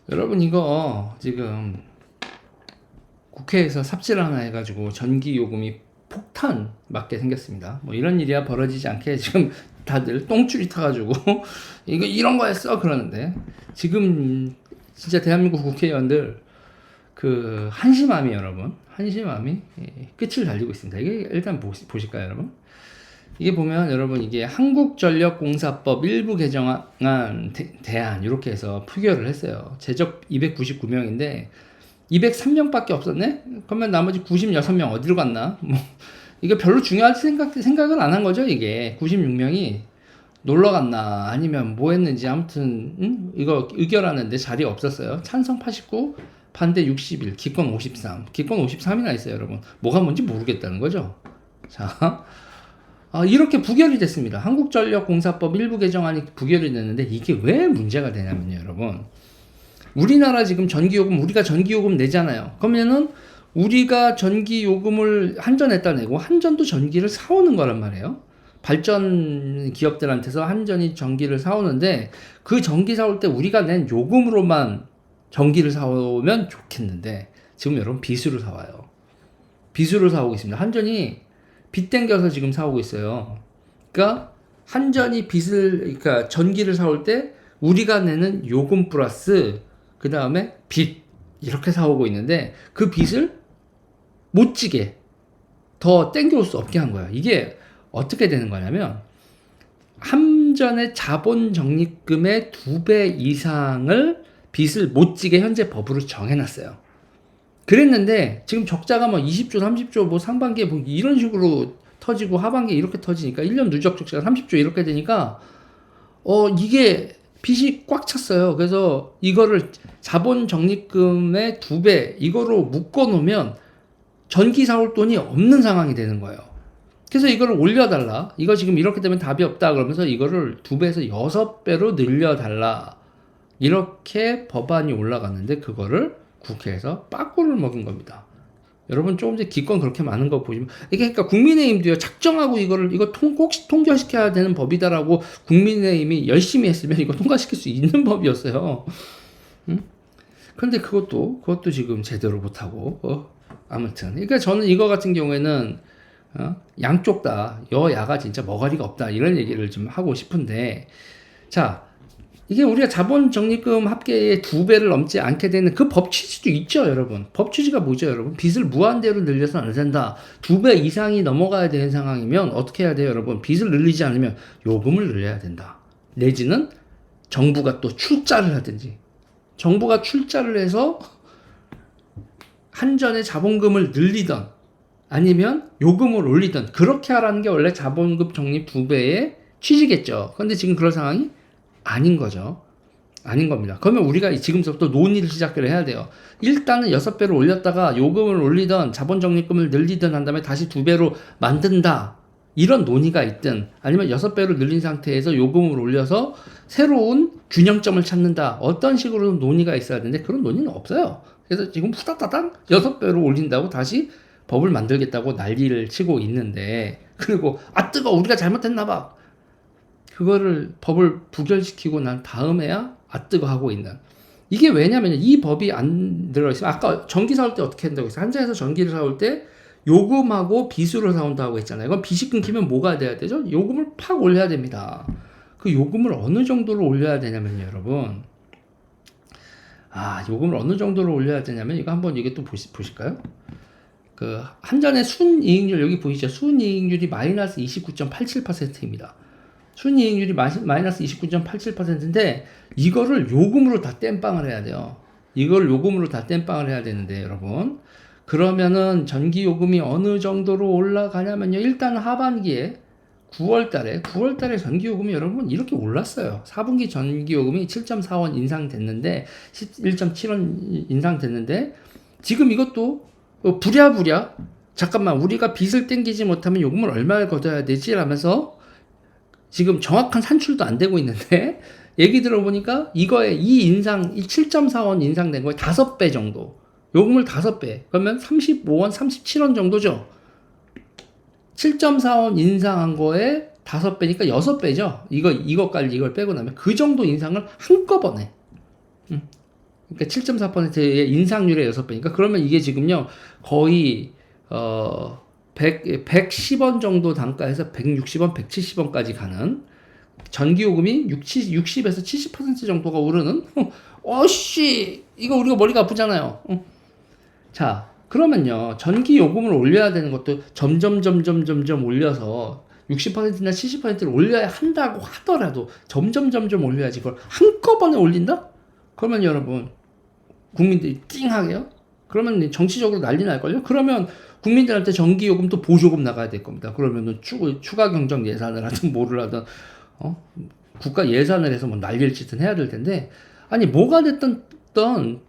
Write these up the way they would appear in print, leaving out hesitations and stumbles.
여러분 이거 지금 국회에서 삽질 하나 해가지고 전기 요금이 폭탄 맞게 생겼습니다. 뭐 이런 일이야 벌어지지 않게 지금 다들 똥줄이 타가지고 이거 이런 거 했어 그러는데 지금 진짜 대한민국 국회의원들 그 한심함이 여러분 한심함이 끝을 달리고 있습니다. 이게 일단 보실까요 여러분? 이게 보면 여러분 이게 한국전력공사법 일부 개정안 대안 이렇게 해서 표결을 했어요. 제적 299명인데 203명밖에 없었네? 그러면 나머지 96명 어디로 갔나? 뭐 이거 별로 중요하지 생각을 안 한 거죠 이게. 96명이 놀러 갔나 아니면 뭐 했는지 아무튼 이거 의결하는데 자리 없었어요. 찬성 89 반대 61 기권 53 기권 53이나 있어요 여러분. 뭐가 뭔지 모르겠다는 거죠. 자 이렇게 부결이 됐습니다. 한국전력공사법 일부 개정안이 부결이 됐는데 이게 왜 문제가 되냐면요 여러분. 우리나라 지금 전기요금 우리가 전기요금 내잖아요. 그러면은 우리가 전기요금을 한전에다 내고 한전도 전기를 사오는 거란 말이에요. 발전 기업들한테서 한전이 전기를 사오는데 그 전기 사올 때 우리가 낸 요금으로만 전기를 사오면 좋겠는데 지금 여러분 빚으로 사와요. 빚으로 사오고 있습니다. 한전이 빚 땡겨서 지금 사오고 있어요. 그러니까 한전이 그러니까 전기를 사올 때 우리가 내는 요금 플러스 그 다음에 빚 이렇게 사오고 있는데 그 빚을 못 지게 더 땡겨올 수 없게 한 거야. 이게 어떻게 되는 거냐면 한전의 자본 적립금의 2배 이상을 빚을 못 지게 현재 법으로 정해놨어요. 그랬는데 지금 적자가 뭐 20조, 30조 뭐 상반기에 뭐 이런 식으로 터지고 하반기에 이렇게 터지니까 1년 누적 적자가 30조 이렇게 되니까 이게 빚이 꽉 찼어요. 그래서 이거를 자본 적립금의 2배 이거로 묶어 놓으면 전기 사올 돈이 없는 상황이 되는 거예요. 그래서 이거를 올려달라. 이거 지금 이렇게 되면 답이 없다 그러면서 이거를 2배에서 6배로 늘려달라. 이렇게 법안이 올라갔는데 그거를 국회에서 빠꾸를 먹은 겁니다. 여러분 조금 전에 기권 그렇게 많은 거 보시면 이게 그러니까 국민의힘도요 작정하고 이거 꼭 통과시켜야 되는 법이다라고 국민의힘이 열심히 했으면 이거 통과시킬 수 있는 법이었어요. 그런데 그것도 지금 제대로 못하고 아무튼 그러니까 저는 이거 같은 경우에는 양쪽 다 여야가 진짜 머가리가 없다 이런 얘기를 좀 하고 싶은데 자. 이게 우리가 자본 적립금 합계의 2배를 넘지 않게 되는 그 법 취지도 있죠, 여러분. 법 취지가 뭐죠, 여러분? 빚을 무한대로 늘려서는 안 된다. 2배 이상이 넘어가야 되는 상황이면 어떻게 해야 돼요, 여러분? 빚을 늘리지 않으면 요금을 늘려야 된다. 내지는 정부가 또 출자를 하든지. 정부가 출자를 해서 한전의 자본금을 늘리던 아니면 요금을 올리던 그렇게 하라는 게 원래 자본금 적립 2배의 취지겠죠. 그런데 지금 그런 상황이 아닌 거죠. 아닌 겁니다. 그러면 우리가 지금부터 논의를 시작을 해야 돼요. 일단은 6배로 올렸다가 요금을 올리던 자본적립금을 늘리든 한 다음에 다시 2배로 만든다. 이런 논의가 있든 아니면 6배로 늘린 상태에서 요금을 올려서 새로운 균형점을 찾는다. 어떤 식으로 논의가 있어야 되는데 그런 논의는 없어요. 그래서 지금 후다다닥 6배로 올린다고 다시 법을 만들겠다고 난리를 치고 있는데 그리고 뜨거 우리가 잘못했나 봐. 그거를 법을 부결시키고 난 다음에야 뜨거 하고 있는 이게 왜냐면 이 법이 안 들어있으면 아까 전기 사올 때 어떻게 한다고 했어요? 한전에서 전기를 사올 때 요금하고 빚으로 사온다고 했잖아요. 그럼 빚이 끊기면 뭐가 돼야 되죠? 요금을 팍 올려야 됩니다. 그 요금을 어느 정도로 올려야 되냐면요 여러분 요금을 어느 정도로 올려야 되냐면 이거 한번 이게 또 보실까요? 그 한전의 순이익률 여기 보이시죠? 순이익률이 마이너스 29.87%입니다. 순이익률이 마이너스 29.87%인데 이거를 요금으로 다 땜빵을 해야 돼요. 이걸 요금으로 다 땜빵을 해야 되는데 여러분 그러면은 전기요금이 어느 정도로 올라가냐면요 일단 하반기에 9월달에 전기요금이 여러분 이렇게 올랐어요. 4분기 전기요금이 7.4원 인상됐는데 11.7원 인상됐는데 지금 이것도 부랴부랴 잠깐만 우리가 빚을 땡기지 못하면 요금을 얼마를 걷어야 되지? 라면서 지금 정확한 산출도 안 되고 있는데 얘기 들어보니까 이거에 이 인상 7.4원 인상된 거에 5배 정도 요금을 5배 그러면 35원 37원 정도죠. 7.4원 인상한 거에 5배니까 6배죠. 이것까지 이걸 빼고 나면 그 정도 인상을 한꺼번에 그러니까 7.4%의 인상률의 6배니까 그러면 이게 지금요 거의 110원 정도 단가에서 160원, 170원까지 가는 전기요금이 60에서 70% 정도가 오르는 어씨 이거 우리가 머리가 아프잖아요. 자 그러면요 전기요금을 올려야 되는 것도 점점 올려서 60%나 70%를 올려야 한다고 하더라도 점점 올려야지 그걸 한꺼번에 올린다? 그러면 여러분 국민들이 띵하게요? 그러면 정치적으로 난리 날걸요? 그러면 국민들한테 전기요금 또 보조금 나가야 될 겁니다. 그러면은 추가 경정 예산을 하든 뭐를 하든 국가 예산을 해서 뭐 날릴 짓은 해야 될 텐데 아니 뭐가 됐든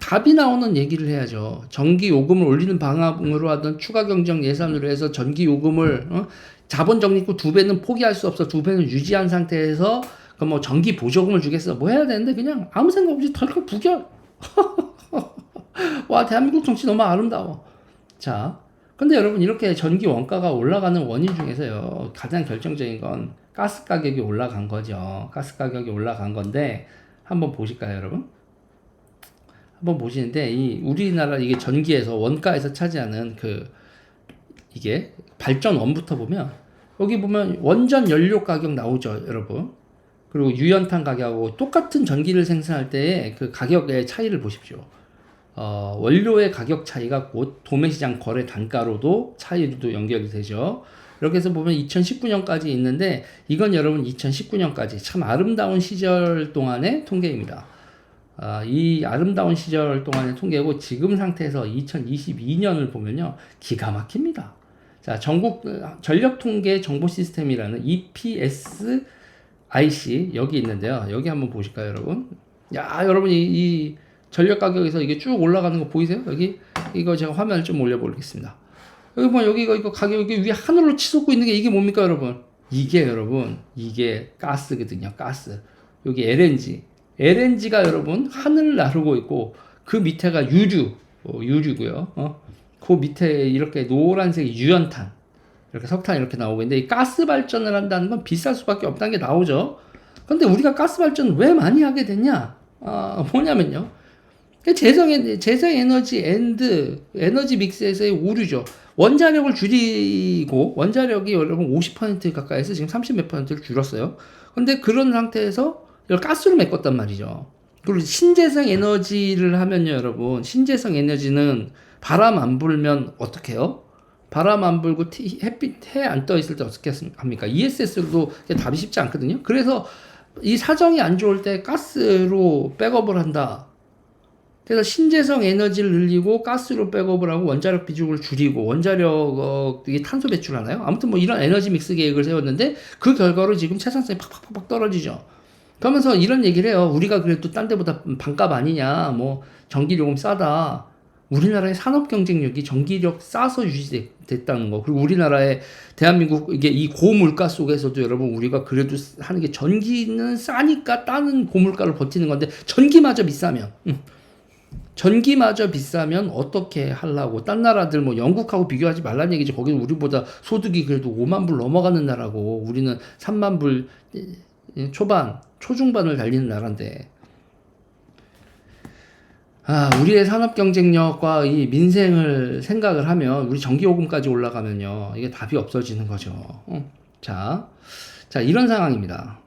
답이 나오는 얘기를 해야죠. 전기요금을 올리는 방안으로 하든 추가 경정 예산으로 해서 전기요금을 자본 적립금 2배는 포기할 수 없어 2배는 유지한 상태에서 그 뭐 전기 보조금을 주겠어 뭐 해야 되는데 그냥 아무 생각 없이 덜컥 부결. 와 대한민국 정치 너무 아름다워. 자 근데 여러분 이렇게 전기 원가가 올라가는 원인 중에서요 가장 결정적인 건 가스 가격이 올라간 거죠. 가스 가격이 올라간 건데 한번 보실까요 여러분? 한번 보시는데 이 우리나라 이게 전기에서 원가에서 차지하는 이게 발전원부터 보면 여기 보면 원전 연료 가격 나오죠 여러분. 그리고 유연탄 가격하고 똑같은 전기를 생산할 때의 그 가격의 차이를 보십시오. 원료의 가격 차이가 곧 도매시장 거래 단가로도 차이도 연결이 되죠. 이렇게 해서 보면 2019년까지 있는데 이건 여러분 2019년까지 참 아름다운 시절 동안의 통계입니다. 이 아름다운 시절 동안의 통계고 지금 상태에서 2022년을 보면요 기가 막힙니다. 자 전국 전력 통계 정보 시스템이라는 EPSIC 여기 있는데요. 여기 한번 보실까요 여러분? 야 여러분 이 전력 가격에서 이게 쭉 올라가는 거 보이세요? 여기 이거 제가 화면을 좀 올려보겠습니다. 여기 보면 여기 이거 가격이 위에 하늘로 치솟고 있는 게 이게 뭡니까 여러분? 이게 여러분 이게 가스거든요. 가스. 여기 LNG가 여러분 하늘을 나르고 있고 그 밑에가 유류고요. 그 밑에 이렇게 노란색 유연탄 이렇게 석탄 이렇게 나오고 있는데 이 가스 발전을 한다는 건 비쌀 수밖에 없다는 게 나오죠. 근데 우리가 가스 발전을 왜 많이 하게 됐냐? 뭐냐면요. 재생에너지 에너지 믹스에서의 오류죠. 원자력을 줄이고 원자력이 여러분 50% 가까이서 지금 30 몇 %를 줄었어요. 근데 그런 상태에서 이걸 가스로 메꿨단 말이죠. 그리고 신재생 에너지를 하면요, 여러분. 신재생 에너지는 바람 안 불면 어떻게 해요? 바람 안 불고 햇빛 해 안 떠 있을 때 어떻게 합니까? ESS로도 답이 쉽지 않거든요. 그래서 이 사정이 안 좋을 때 가스로 백업을 한다. 그래서 신재생 에너지를 늘리고 가스로 백업을 하고 원자력 비중을 줄이고 원자력이 탄소 배출하나요? 아무튼 뭐 이런 에너지 믹스 계획을 세웠는데 그 결과로 지금 채산성이 팍팍팍 떨어지죠. 그러면서 이런 얘기를 해요. 우리가 그래도 딴 데보다 반값 아니냐. 뭐 전기요금 싸다. 우리나라의 산업 경쟁력이 전기력 싸서 유지됐다는 거. 그리고 우리나라의 대한민국 이게 이 고물가 속에서도 여러분 우리가 그래도 하는 게 전기는 싸니까 따는 고물가를 버티는 건데 전기마저 비싸면 어떻게 하려고 딴 나라들 뭐 영국하고 비교하지 말란 얘기지. 거기는 우리보다 소득이 그래도 5만 불 넘어가는 나라고 우리는 3만 불 초중반을 달리는 나라인데 우리의 산업 경쟁력과 이 민생을 생각을 하면 우리 전기요금까지 올라가면요 이게 답이 없어지는 거죠. 자 이런 상황입니다.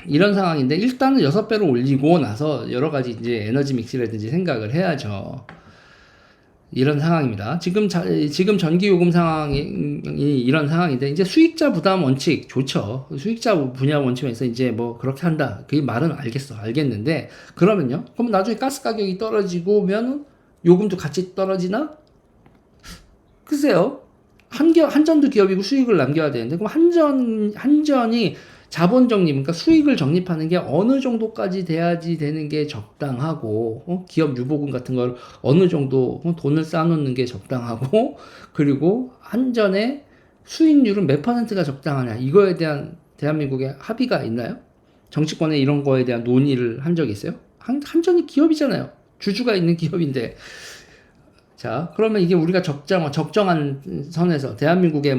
이런 상황인데 일단은 6배로 올리고 나서 여러 가지 이제 에너지 믹스라든지 생각을 해야죠. 이런 상황입니다. 지금 전기요금 상황이 이런 상황인데 이제 수익자 부담 원칙 좋죠. 수익자 분야 원칙에서 이제 뭐 그렇게 한다. 그 말은 알겠는데 그러면요. 그럼 나중에 가스 가격이 떨어지고면 요금도 같이 떨어지나? 글쎄요. 한전도 기업이고 수익을 남겨야 되는데 그럼 한전이 자본 적립, 그러니까 수익을 적립하는 게 어느 정도까지 돼야지 되는 게 적당하고, 기업 유보금 같은 걸 어느 정도 돈을 쌓아놓는 게 적당하고, 그리고 한전의 수익률은 몇 %가 적당하냐, 이거에 대한 대한민국의 합의가 있나요? 정치권에 이런 거에 대한 논의를 한 적이 있어요? 한전이 기업이잖아요. 주주가 있는 기업인데. 자, 그러면 이게 우리가 적정한 선에서 대한민국의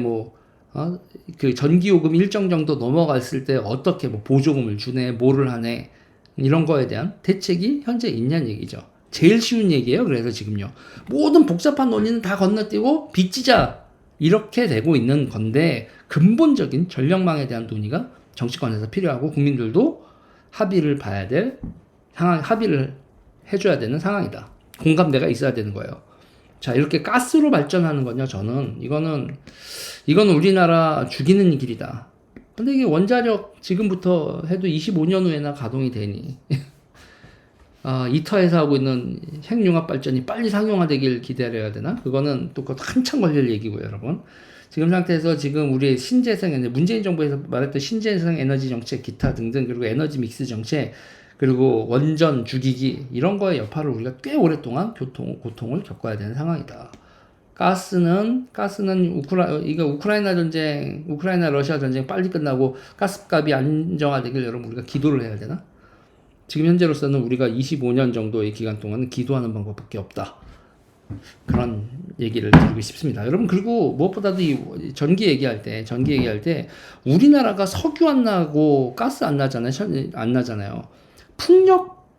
그 전기요금 일정 정도 넘어갔을 때 어떻게 뭐 보조금을 주네, 뭐를 하네, 이런 거에 대한 대책이 현재 있냐는 얘기죠. 제일 쉬운 얘기예요. 그래서 지금요. 모든 복잡한 논의는 다 건너뛰고 빚지자 이렇게 되고 있는 건데 근본적인 전력망에 대한 논의가 정치권에서 필요하고 국민들도 합의를 봐야 될 상황, 합의를 해줘야 되는 상황이다. 공감대가 있어야 되는 거예요. 자, 이렇게 가스로 발전하는 건요, 저는 이건 우리나라 죽이는 길이다. 근데 이게 원자력 지금부터 해도 25년 후에나 가동이 되니 이터에서 하고 있는 핵융합 발전이 빨리 상용화되길 기다려야 되나? 그거는 또 한참 걸릴 얘기고요, 여러분. 지금 상태에서 지금 우리 신재생 에너지, 문재인 정부에서 말했던 신재생 에너지 정책, 기타 등등, 그리고 에너지 믹스 정책, 그리고 원전 죽이기, 이런 거의 여파를 우리가 꽤 오랫동안 고통을 겪어야 되는 상황이다. 가스는 우크라이나 전쟁, 우크라이나 러시아 전쟁 빨리 끝나고 가스값이 안정화되길 여러분 우리가 기도를 해야 되나? 지금 현재로서는 우리가 25년 정도의 기간 동안은 기도하는 방법밖에 없다. 그런 얘기를 드리고 싶습니다. 여러분, 그리고 무엇보다도 이 전기 얘기할 때 우리나라가 석유 안 나고 가스 안 나잖아요.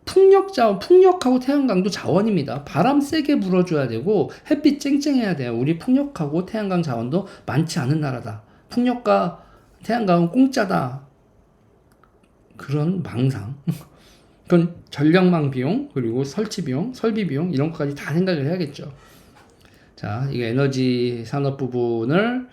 풍력하고 태양광도 자원입니다. 바람 세게 불어줘야 되고 햇빛 쨍쨍해야 돼요. 우리 풍력하고 태양광 자원도 많지 않은 나라다. 풍력과 태양광은 공짜다. 그런 망상. 그건 전력망 비용, 그리고 설치 비용, 설비 비용 이런 것까지 다 생각을 해야겠죠. 자, 이게 에너지 산업 부분을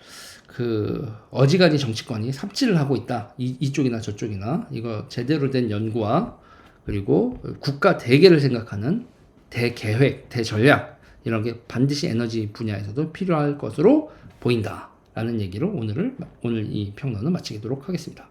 어지간히 정치권이 삽질을 하고 있다. 이쪽이나 저쪽이나 이거 제대로 된 연구와 그리고 국가 대계를 생각하는 대계획, 대전략 이런 게 반드시 에너지 분야에서도 필요할 것으로 보인다라는 얘기로 오늘 이 평론을 마치도록 하겠습니다.